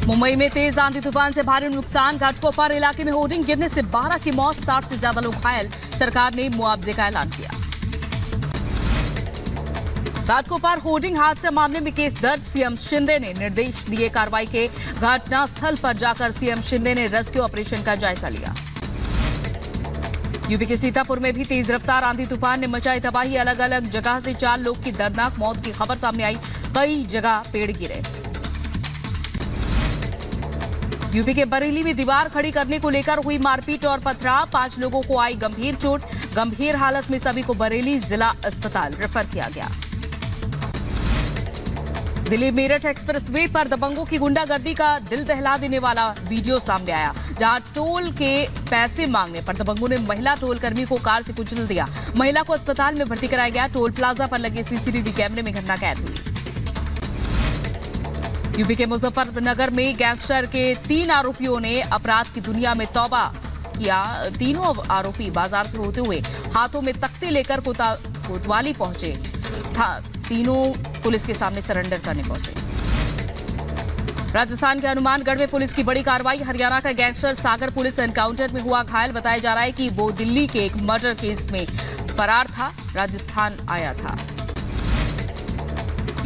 मुंबई में तेज आंधी तूफान से भारी नुकसान। घाटकोपर इलाके में होर्डिंग गिरने से 12 की मौत, 60 से ज्यादा लोग घायल। सरकार ने मुआवजे का ऐलान किया। घाटकोपर होर्डिंग हादसे मामले में केस दर्ज। सीएम शिंदे ने निर्देश दिए कार्रवाई के। घटनास्थल पर जाकर सीएम शिंदे ने रेस्क्यू ऑपरेशन का जायजा लिया। यूपी के सीतापुर में भी तेज रफ्तार आंधी तूफान ने मचाई तबाही। अलग अलग जगह से 4 लोग की दर्दनाक मौत की खबर सामने आई। कई जगह पेड़ गिरे। यूपी के बरेली में दीवार खड़ी करने को लेकर हुई मारपीट और पथराव। 5 लोगों को आई गंभीर चोट। गंभीर हालत में सभी को बरेली जिला अस्पताल रेफर किया गया। दिल्ली मेरठ एक्सप्रेसवे पर दबंगों की गुंडागर्दी का दिल दहला देने वाला वीडियो सामने आया, जहां टोल के पैसे मांगने पर दबंगों ने महिला टोल कर्मी को कार से कुचल दिया। महिला को अस्पताल में भर्ती कराया गया। टोल प्लाजा पर लगे सीसीटीवी कैमरे में घटना कैद हुई। यूपी के मुजफ्फरनगर में गैंगस्टर के 3 आरोपियों ने अपराध की दुनिया में तौबा किया। तीनों आरोपी बाजार से होते हुए हाथों में तख्ते लेकर कोतवाली पहुंचे। तीनों पुलिस के सामने सरेंडर करने पहुंचे। राजस्थान के हनुमानगढ़ में पुलिस की बड़ी कार्रवाई। हरियाणा का गैंगस्टर सागर पुलिस एनकाउंटर में हुआ घायल। बताया जा रहा है कि वो दिल्ली के एक मर्डर केस में फरार था, राजस्थान आया था।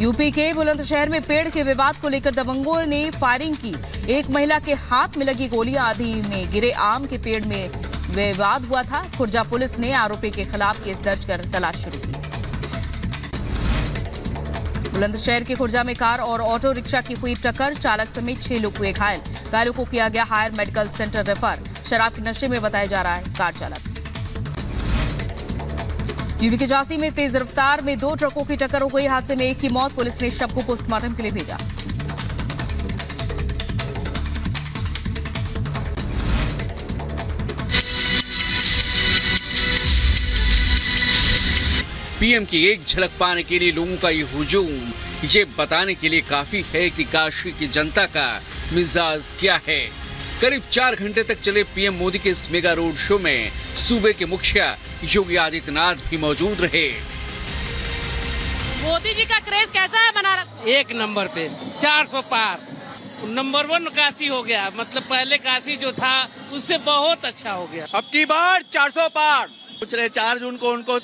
यूपी के बुलंदशहर में पेड़ के विवाद को लेकर दबंगों ने फायरिंग की। एक महिला के हाथ में लगी गोली। आंधी में गिरे आम के पेड़ में विवाद हुआ था। खुर्जा पुलिस ने आरोपी के खिलाफ केस दर्ज कर तलाश शुरू की। बुलंदशहर के खुर्जा में कार और ऑटो रिक्शा की हुई टक्कर। चालक समेत 6 लोग हुए घायल। घायलों को किया गया हायर मेडिकल सेंटर रेफर। शराब के नशे में बताया जा रहा है कार चालक। यूपी के झांसी में तेज रफ्तार में 2 ट्रकों की टक्कर हो गई। हादसे में एक की मौत। पुलिस ने शव को पोस्टमार्टम के लिए भेजा। पीएम की एक झलक पाने के लिए लोगों का ये हुजूम ये बताने के लिए काफी है कि काशी की जनता का मिजाज क्या है। करीब 4 घंटे तक चले पीएम मोदी के इस मेगा रोड शो में सूबे के मुखिया योगी आदित्यनाथ भी मौजूद रहे। मोदी जी का क्रेज कैसा है बनारस? एक नंबर पे 400 पार। नंबर 1 काशी हो गया। मतलब पहले काशी जो था उससे बहुत अच्छा हो गया। अब की बार 400 पार। पूछ रहे 4 जून को उनको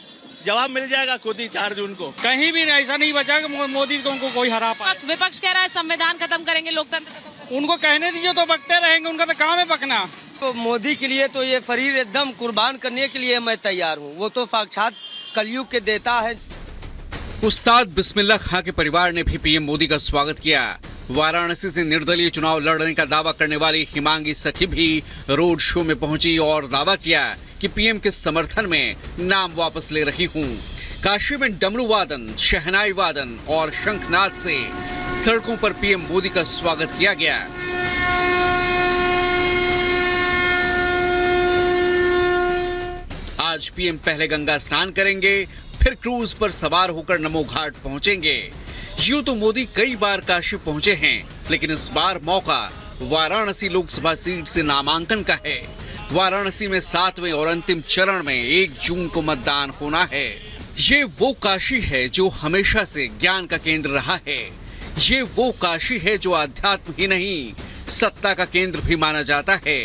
जवाब मिल जाएगा खुद ही। 4 जून को कहीं भी ऐसा नहीं बचा कि मोदी को उनको कोई हरा पाए। विपक्ष कह रहा है संविधान खत्म करेंगे, लोकतंत्र खत्म करेंगे। उनको कहने दीजिए तो बकते रहेंगे। उनका तो काम है बकना। तो मोदी के लिए तो ये शरीर एकदम कुर्बान करने के लिए मैं तैयार हूँ। वो तो साक्षात कलयुग के देता है। उस्ताद बिस्मिल्लाह खां के परिवार ने भी पीएम मोदी का स्वागत किया। वाराणसी से निर्दलीय चुनाव लड़ने का दावा करने वाली हिमांगी सखी भी रोड शो में पहुंची और दावा किया कि पीएम के समर्थन में नाम वापस ले रही हूं। काशी में डमरू वादन, शहनाई वादन और शंखनाद से सड़कों पर पीएम मोदी का स्वागत किया गया। आज पीएम पहले गंगा स्नान करेंगे, फिर क्रूज पर सवार होकर नमो घाट पहुंचेंगे। यूं तो मोदी कई बार काशी पहुंचे हैं, लेकिन इस बार मौका वाराणसी लोकसभा सीट से नामांकन का है। वाराणसी में 7वें और अंतिम चरण में 1 जून को मतदान होना है। ये वो काशी है जो हमेशा से ज्ञान का केंद्र रहा है। ये वो काशी है जो आध्यात्म ही नहीं, सत्ता का केंद्र भी माना जाता है।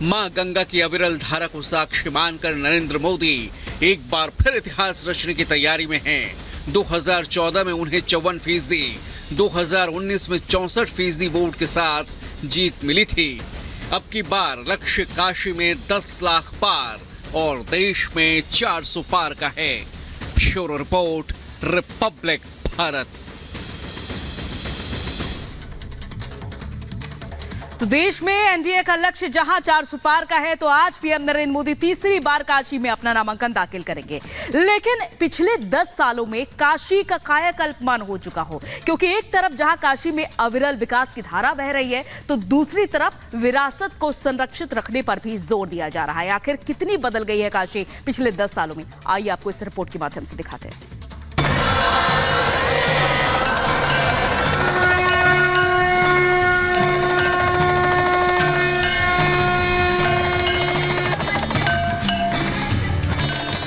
मां गंगा की अविरल धारा को साक्षी मानकर नरेंद्र मोदी एक बार फिर इतिहास रचने की तैयारी में हैं। 2014 में उन्हें 54%, 2019 में 64% वोट के साथ जीत मिली थी। अब की बार लक्ष्य काशी में 10 लाख पार और देश में 400 पार का है। Bureau report, Republic Bharat. तो देश में एनडीए का लक्ष्य जहां 400 पार का है, तो आज पीएम नरेंद्र मोदी तीसरी बार काशी में अपना नामांकन दाखिल करेंगे। लेकिन पिछले 10 सालों में काशी का कायाकल्प मान हो चुका हो, क्योंकि एक तरफ जहां काशी में अविरल विकास की धारा बह रही है, तो दूसरी तरफ विरासत को संरक्षित रखने पर भी जोर दिया जा रहा है। आखिर कितनी बदल गई है काशी पिछले 10 सालों में, आइए आपको इस रिपोर्ट के माध्यम से दिखाते हैं।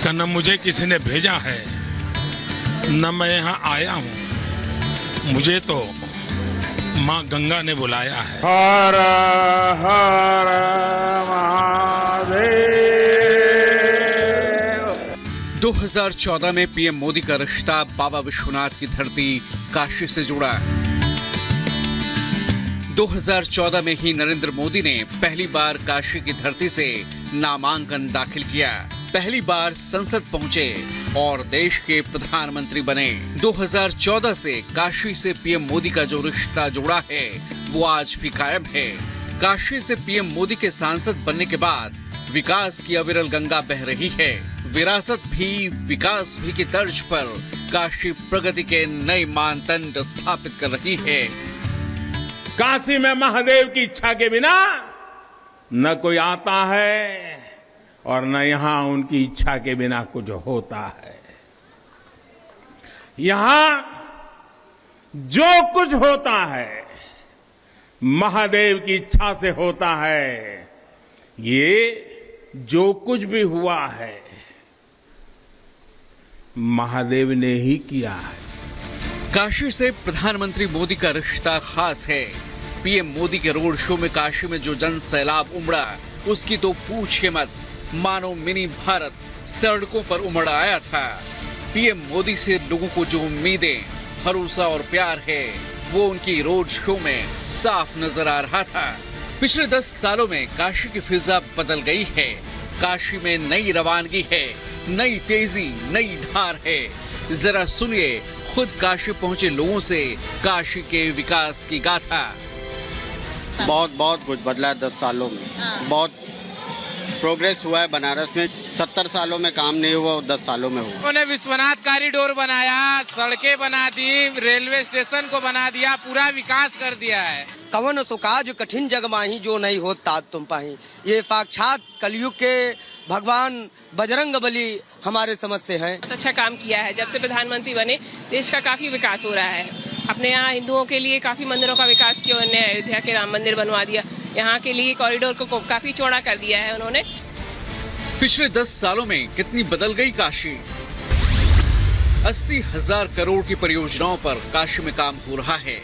न मुझे किसी ने भेजा है, न मैं यहाँ आया हूँ। मुझे तो माँ गंगा ने बुलाया है। हर हर महादेव। 2014 में पीएम मोदी का रिश्ता बाबा विश्वनाथ की धरती काशी से जुड़ा। 2014 में ही नरेंद्र मोदी ने पहली बार काशी की धरती से नामांकन दाखिल किया, पहली बार संसद पहुंचे और देश के प्रधानमंत्री बने। 2014 से काशी से पीएम मोदी का जो रिश्ता जुड़ा है वो आज भी कायम है। काशी से पीएम मोदी के सांसद बनने के बाद विकास की अविरल गंगा बह रही है। विरासत भी विकास भी की तर्ज पर काशी प्रगति के नए मानदंड स्थापित कर रही है। काशी में महादेव की इच्छा के बिना न कोई आता है और न यहां उनकी इच्छा के बिना कुछ होता है। यहां जो कुछ होता है महादेव की इच्छा से होता है। ये जो कुछ भी हुआ है महादेव ने ही किया है। काशी से प्रधानमंत्री मोदी का रिश्ता खास है। पीएम मोदी के रोड शो में काशी में जो जन सैलाब उमड़ा उसकी तो पूछिए मत, मानो मिनी भारत सड़कों पर उमड़ आया था। पीएम मोदी से लोगों को जो उम्मीदें, भरोसा और प्यार है वो उनकी रोड शो में साफ नजर आ रहा था। पिछले 10 सालों में काशी की फिजा बदल गई है। काशी में नई रवानगी है, नई तेजी, नई धार है। जरा सुनिए खुद काशी पहुंचे लोगों से काशी के विकास की गाथा। बहुत कुछ बदला है 10 सालों में। बहुत प्रोग्रेस हुआ है बनारस में। 70 सालों में काम नहीं हुआ, 10 सालों में हुआ। उन्होंने विश्वनाथ कॉरिडोर बनाया, सड़कें बना दी, रेलवे स्टेशन को बना दिया, पूरा विकास कर दिया है। कवन तो काज कठिन जग माही जो नहीं होता तुम पाही। ये साक्षात कलयुग के भगवान बजरंग बली हमारे समझ से हैं। अच्छा काम किया है। जब से प्रधानमंत्री बने देश का काफी विकास हो रहा है। अपने यहाँ हिंदुओं के लिए काफी मंदिरों का विकास किया उन्होंने। अयोध्या के राम मंदिर बनवा दिया, यहाँ के लिए कॉरिडोर को काफी चौड़ा कर दिया है उन्होंने। पिछले 10 सालों में कितनी बदल गई काशी। 80,000 करोड़ की परियोजनाओं पर काशी में काम हो रहा है।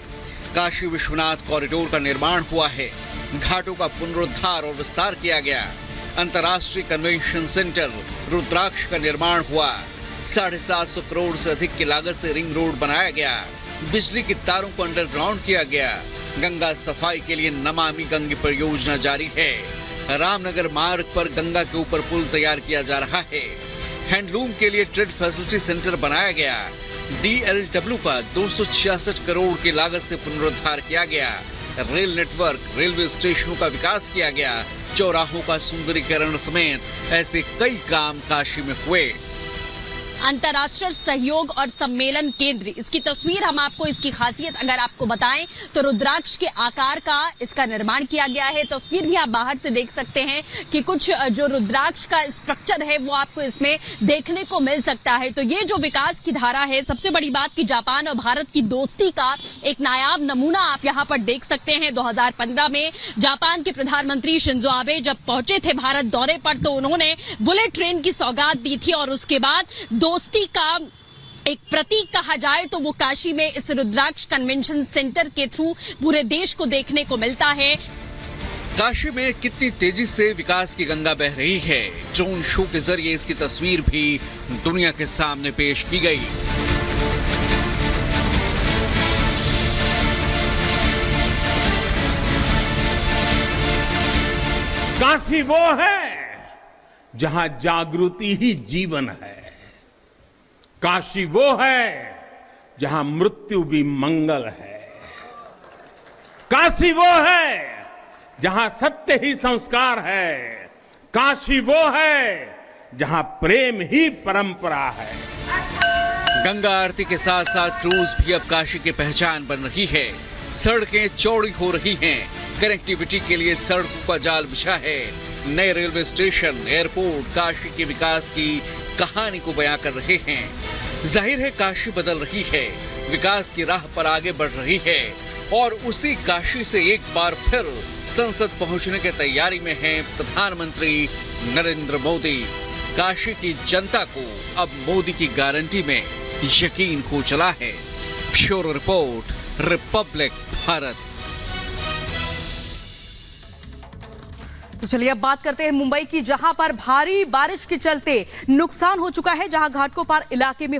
काशी विश्वनाथ कॉरिडोर का निर्माण हुआ है, घाटों का पुनरुद्धार और विस्तार किया गया, अंतर्राष्ट्रीय कन्वेंशन सेंटर रुद्राक्ष का निर्माण हुआ, 750 करोड़ से अधिक की लागत से रिंग रोड बनाया गया, बिजली की तारों को अंडरग्राउंड किया गया, गंगा सफाई के लिए नमामि गंगे परियोजना जारी है, रामनगर मार्ग पर गंगा के ऊपर पुल तैयार किया जा रहा है, हैंडलूम के लिए ट्रेड फैसिलिटी सेंटर बनाया गया, DLW का 266 करोड़ की लागत से पुनरुद्धार किया गया, रेल नेटवर्क, रेलवे स्टेशनों का विकास किया गया, चौराहों का सुंदरीकरण समेत ऐसे कई काम काशी में हुए। अंतर्राष्ट्रीय सहयोग और सम्मेलन केंद्र, इसकी तस्वीर हम आपको, इसकी खासियत अगर आपको बताएं तो रुद्राक्ष के आकार का इसका निर्माण किया गया है। तस्वीर भी आप बाहर से देख सकते हैं कि कुछ जो रुद्राक्ष का स्ट्रक्चर है वो आपको इसमें देखने को मिल सकता है। तो ये जो विकास की धारा है, सबसे बड़ी बात कि जापान और भारत की दोस्ती का एक नायाब नमूना आप यहाँ पर देख सकते हैं। 2015 में जापान के प्रधानमंत्री शिंजो आबे जब पहुंचे थे भारत दौरे पर तो उन्होंने बुलेट ट्रेन की सौगात दी थी और उसके बाद दोस्ती का एक प्रतीक कहा जाए तो वो काशी में इस रुद्राक्ष कन्वेंशन सेंटर के थ्रू पूरे देश को देखने को मिलता है। काशी में कितनी तेजी से विकास की गंगा बह रही है, ड्रोन शो के जरिए इसकी तस्वीर भी दुनिया के सामने पेश की गई। काशी वो है जहां जागृति ही जीवन है। काशी वो है जहां मृत्यु भी मंगल है। काशी वो है जहां सत्य ही संस्कार है। काशी वो है जहां प्रेम ही परंपरा है। गंगा आरती के साथ साथ क्रूज भी अब काशी की पहचान बन रही है। सड़कें चौड़ी हो रही हैं, कनेक्टिविटी के लिए सड़कों का जाल बिछा है, नए रेलवे स्टेशन, एयरपोर्ट काशी के विकास की कहानी को बयां कर रहे हैं। जाहिर है काशी बदल रही है, विकास की राह पर आगे बढ़ रही है और उसी काशी से एक बार फिर संसद पहुंचने की तैयारी में हैं प्रधानमंत्री नरेंद्र मोदी। काशी की जनता को अब मोदी की गारंटी में यकीन हो चला है। Bureau report, Republic Bharat. तो चलिए अब बात करते हैं मुंबई की, जहां पर भारी बारिश के चलते नुकसान हो चुका है, जहां घाटकोपर इलाके में